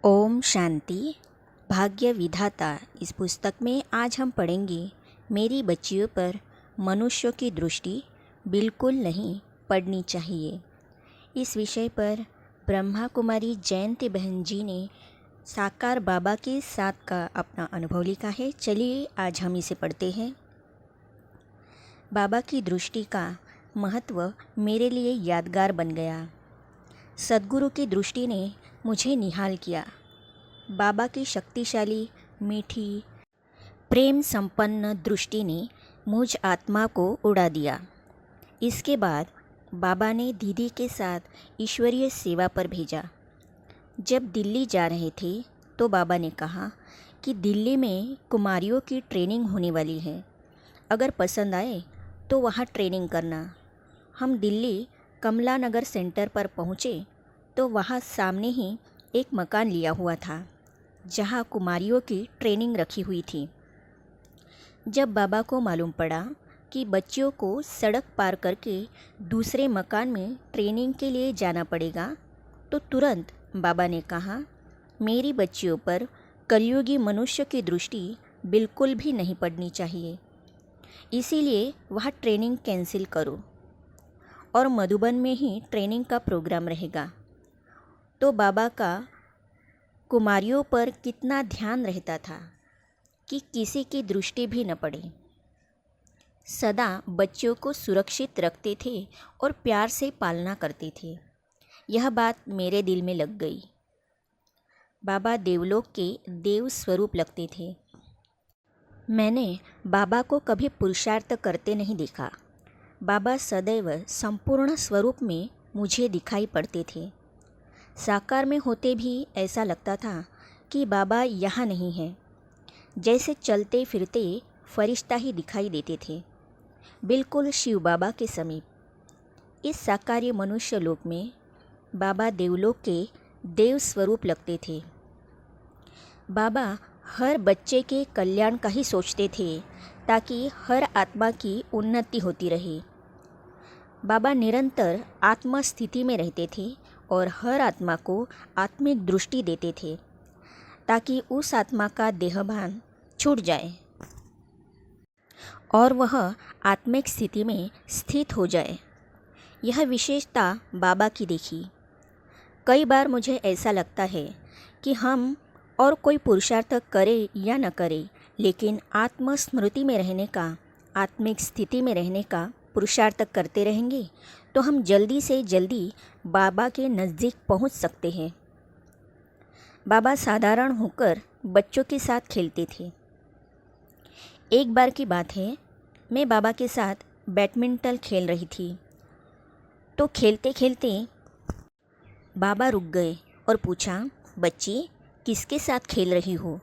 ओम शांति। भाग्य विधाता इस पुस्तक में आज हम पढ़ेंगे मेरी बच्चियों पर मनुष्यों की दृष्टि बिल्कुल नहीं पड़नी चाहिए। इस विषय पर ब्रह्मा कुमारी जयंती बहन जी ने साकार बाबा के साथ का अपना अनुभव लिखा है। चलिए आज हम इसे पढ़ते हैं। बाबा की दृष्टि का महत्व मेरे लिए यादगार बन गया। सद्गुरु की दृष्टि ने मुझे निहाल किया। बाबा की शक्तिशाली, मीठी, प्रेम संपन्न दृष्टि ने मुझ आत्मा को उड़ा दिया। इसके बाद बाबा ने दीदी के साथ ईश्वरीय सेवा पर भेजा। जब दिल्ली जा रहे थे तो बाबा ने कहा कि दिल्ली में कुमारियों की ट्रेनिंग होने वाली है, अगर पसंद आए तो वहाँ ट्रेनिंग करना। हम दिल्ली कमला नगर सेंटर पर पहुँचे तो वहाँ सामने ही एक मकान लिया हुआ था जहाँ कुमारियों की ट्रेनिंग रखी हुई थी। जब बाबा को मालूम पड़ा कि बच्चियों को सड़क पार करके दूसरे मकान में ट्रेनिंग के लिए जाना पड़ेगा तो तुरंत बाबा ने कहा, मेरी बच्चियों पर कलयुगी मनुष्य की दृष्टि बिल्कुल भी नहीं पड़नी चाहिए, इसीलिए वह ट्रेनिंग कैंसिल करो और मधुबन में ही ट्रेनिंग का प्रोग्राम रहेगा। तो बाबा का कुमारियों पर कितना ध्यान रहता था कि किसी की दृष्टि भी न पड़े। सदा बच्चों को सुरक्षित रखते थे और प्यार से पालना करते थे। यह बात मेरे दिल में लग गई। बाबा देवलोक के देव स्वरूप लगते थे। मैंने बाबा को कभी पुरुषार्थ करते नहीं देखा। बाबा सदैव संपूर्ण स्वरूप में मुझे दिखाई पड़ते थे। साकार में होते भी ऐसा लगता था कि बाबा यहाँ नहीं हैं, जैसे चलते फिरते फरिश्ता ही दिखाई देते थे, बिल्कुल शिव बाबा के समीप। इस साकार्य मनुष्य लोक में बाबा देवलोक के देव स्वरूप लगते थे। बाबा हर बच्चे के कल्याण का ही सोचते थे ताकि हर आत्मा की उन्नति होती रहे। बाबा निरंतर आत्म स्थिति में रहते थे और हर आत्मा को आत्मिक दृष्टि देते थे ताकि उस आत्मा का देहभान छूट जाए और वह आत्मिक स्थिति में स्थित हो जाए। यह विशेषता बाबा की देखी। कई बार मुझे ऐसा लगता है कि हम और कोई पुरुषार्थ करे या न करे, लेकिन आत्मस्मृति में रहने का, आत्मिक स्थिति में रहने का पुरुषार्थ करते रहेंगे तो हम जल्दी से जल्दी बाबा के नज़दीक पहुंच सकते हैं। बाबा साधारण होकर बच्चों के साथ खेलते थे। एक बार की बात है, मैं बाबा के साथ बैडमिंटन खेल रही थी तो खेलते खेलते बाबा रुक गए और पूछा, बच्ची किसके साथ खेल रही हो?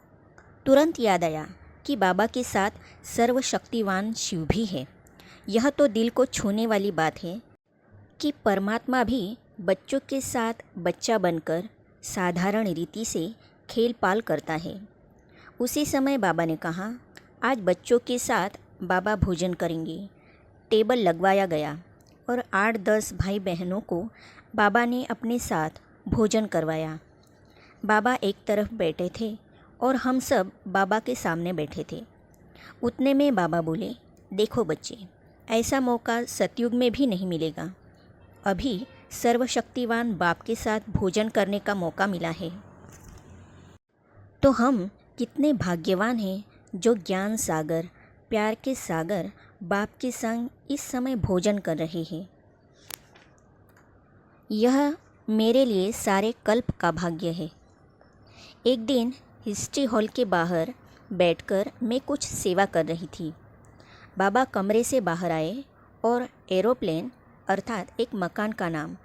तुरंत याद आया कि बाबा के साथ सर्वशक्तिवान शिव भी है। यह तो दिल को छूने वाली बात है कि परमात्मा भी बच्चों के साथ बच्चा बनकर साधारण रीति से खेल पाल करता है। उसी समय बाबा ने कहा, आज बच्चों के साथ बाबा भोजन करेंगे। टेबल लगवाया गया और 8-10 भाई बहनों को बाबा ने अपने साथ भोजन करवाया। बाबा एक तरफ बैठे थे और हम सब बाबा के सामने बैठे थे। उतने में बाबा बोले, देखो बच्चे, ऐसा मौका सतयुग में भी नहीं मिलेगा। अभी सर्वशक्तिवान बाप के साथ भोजन करने का मौका मिला है। तो हम कितने भाग्यवान हैं जो ज्ञान सागर, प्यार के सागर बाप के संग इस समय भोजन कर रहे हैं। यह मेरे लिए सारे कल्प का भाग्य है। एक दिन हिस्ट्री हॉल के बाहर बैठकर मैं कुछ सेवा कर रही थी। बाबा कमरे से बाहर आए और एरोप्लेन अर्थात एक मकान का नाम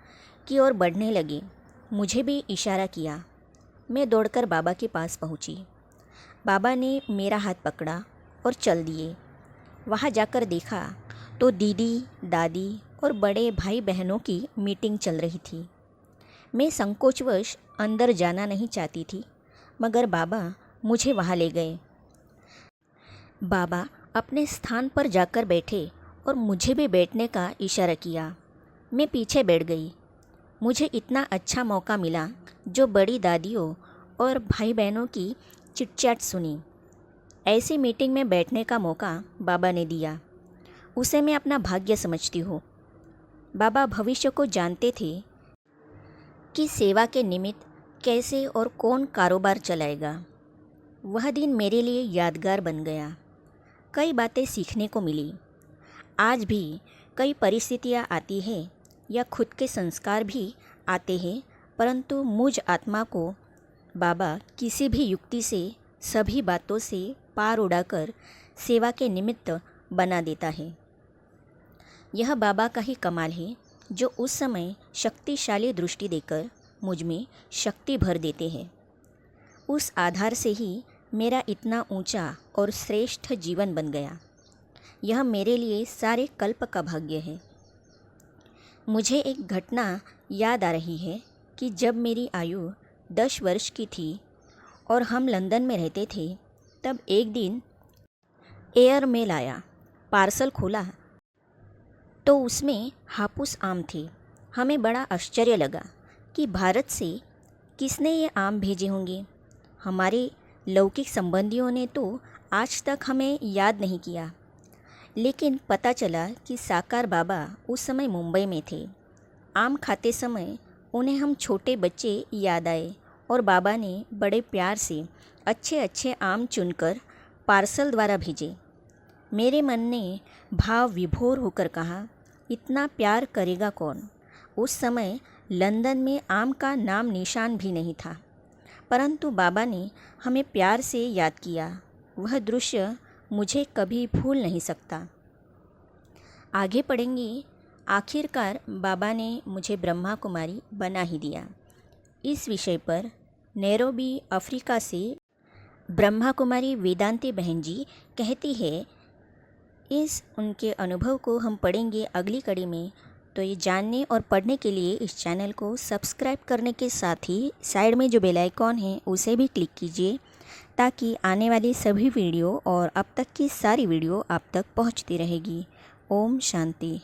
की ओर बढ़ने लगे। मुझे भी इशारा किया। मैं दौड़कर बाबा के पास पहुंची। बाबा ने मेरा हाथ पकड़ा और चल दिए। वहां जाकर देखा तो दीदी, दादी और बड़े भाई बहनों की मीटिंग चल रही थी। मैं संकोचवश अंदर जाना नहीं चाहती थी, मगर बाबा मुझे वहाँ ले गए। बाबा अपने स्थान पर जाकर बैठे और मुझे भी बैठने का इशारा किया। मैं पीछे बैठ गई। मुझे इतना अच्छा मौका मिला जो बड़ी दादियों और भाई बहनों की चिटचैट सुनी। ऐसी मीटिंग में बैठने का मौका बाबा ने दिया, उसे मैं अपना भाग्य समझती हूँ। बाबा भविष्य को जानते थे कि सेवा के निमित्त कैसे और कौन कारोबार चलाएगा। वह दिन मेरे लिए यादगार बन गया। कई बातें सीखने को मिली। आज भी कई परिस्थितियाँ आती हैं या खुद के संस्कार भी आते हैं, परंतु मुझ आत्मा को बाबा किसी भी युक्ति से सभी बातों से पार उड़ाकर सेवा के निमित्त बना देता है। यह बाबा का ही कमाल है, जो उस समय शक्तिशाली दृष्टि देकर मुझ में शक्ति भर देते हैं। उस आधार से ही मेरा इतना ऊंचा और श्रेष्ठ जीवन बन गया। यह मेरे लिए सारे कल्प का भाग्य है। मुझे एक घटना याद आ रही है कि जब मेरी आयु 10 वर्ष की थी और हम लंदन में रहते थे, तब एक दिन एयर मेल आया। पार्सल खोला तो उसमें हापुस आम थे। हमें बड़ा आश्चर्य लगा कि भारत से किसने ये आम भेजे होंगे। हमारे लौकिक संबंधियों ने तो आज तक हमें याद नहीं किया, लेकिन पता चला कि साकार बाबा उस समय मुंबई में थे। आम खाते समय उन्हें हम छोटे बच्चे याद आए और बाबा ने बड़े प्यार से अच्छे अच्छे आम चुनकर पार्सल द्वारा भेजे। मेरे मन ने भाव विभोर होकर कहा, इतना प्यार करेगा कौन। उस समय लंदन में आम का नाम निशान भी नहीं था, परंतु बाबा ने हमें प्यार से याद किया। वह दृश्य मुझे कभी भूल नहीं सकता। आगे पढ़ेंगे। आखिरकार बाबा ने मुझे ब्रह्मा कुमारी बना ही दिया। इस विषय पर नैरोबी अफ्रीका से ब्रह्मा कुमारी वेदांती बहन जी कहती है। इस उनके अनुभव को हम पढ़ेंगे अगली कड़ी में। तो ये जानने और पढ़ने के लिए इस चैनल को सब्सक्राइब करने के साथ ही साइड में जो बेल आइकॉन है उसे भी क्लिक कीजिए, ताकि आने वाली सभी वीडियो और अब तक की सारी वीडियो आप तक पहुंचती रहेगी। ओम शांति।